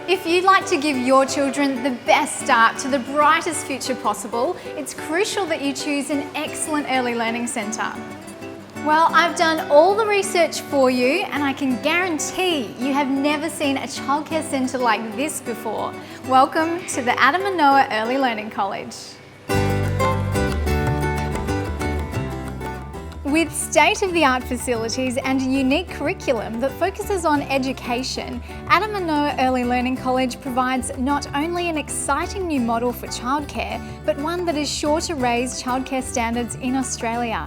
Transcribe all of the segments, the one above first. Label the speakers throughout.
Speaker 1: If you'd like to give your children the best start to the brightest future possible, it's crucial that you choose an excellent early learning centre. Well, I've done all the research for you and I can guarantee you have never seen a childcare centre like this before. Welcome to the Adam and Noah Early Learning College. With state-of-the-art facilities and a unique curriculum that focuses on education, Adam and Noah Early Learning College provides not only an exciting new model for childcare, but one that is sure to raise childcare standards in Australia.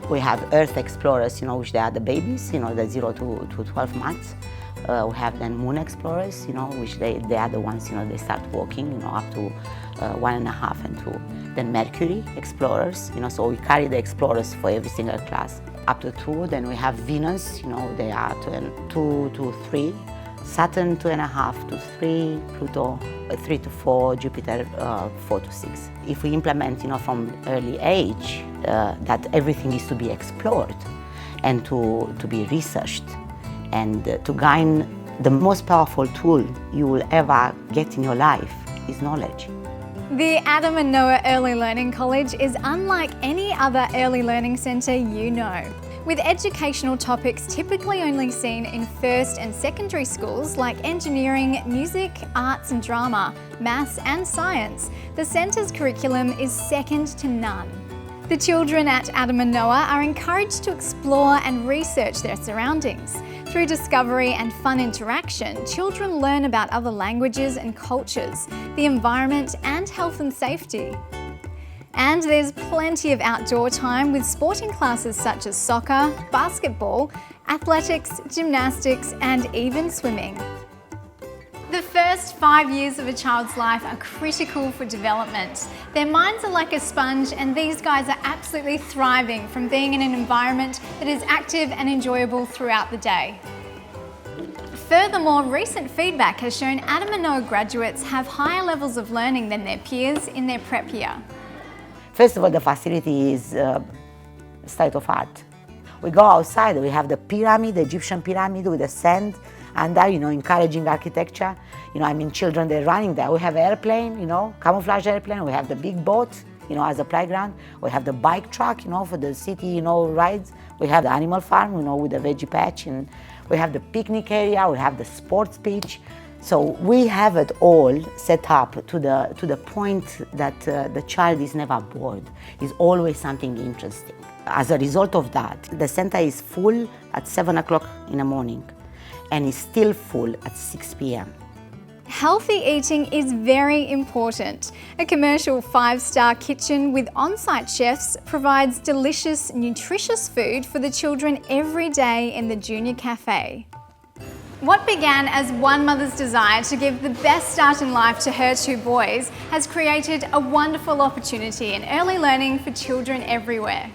Speaker 2: We have Earth Explorers, which they are the babies, the 0 to 12 months. We have then Moon Explorers, which they are the ones, they start walking, up to 1.5 and 2. Then Mercury Explorers, so we carry the Explorers for every single class. Up to 2, then we have Venus, they are 2 to 3. Saturn 2.5 to 3, Pluto 3 to 4, Jupiter 4 to 6. If we implement, from early age, that everything is to be explored and to be researched and to gain the most powerful tool you will ever get in your life is knowledge.
Speaker 1: The Adam and Noah Early Learning College is unlike any other early learning centre you know. With educational topics typically only seen in first and secondary schools like engineering, music, arts and drama, maths and science, the centre's curriculum is second to none. The children at Adam and Noah are encouraged to explore and research their surroundings. Through discovery and fun interaction, children learn about other languages and cultures, the environment and health and safety. And there's plenty of outdoor time with sporting classes such as soccer, basketball, athletics, gymnastics and even swimming. The first 5 years of a child's life are critical for development. Their minds are like a sponge and these guys are absolutely thriving from being in an environment that is active and enjoyable throughout the day. Furthermore, recent feedback has shown Adam and Noah graduates have higher levels of learning than their peers in their prep year.
Speaker 2: First of all, the facility is state of art. We go outside, we have the pyramid, the Egyptian pyramid with the sand, and there, encouraging architecture. Children, they're running there. We have airplane, camouflage airplane. We have the big boat, as a playground. We have the bike track, for the city, rides. We have the animal farm, with the veggie patch, and we have the picnic area. We have the sports pitch. So we have it all set up to the point that the child is never bored. It's always something interesting. As a result of that, the center is full at 7 o'clock in the morning and is still full at 6 p.m.
Speaker 1: Healthy eating is very important. A commercial 5-star kitchen with on-site chefs provides delicious, nutritious food for the children every day in the Junior Cafe. What began as one mother's desire to give the best start in life to her 2 boys has created a wonderful opportunity in early learning for children everywhere.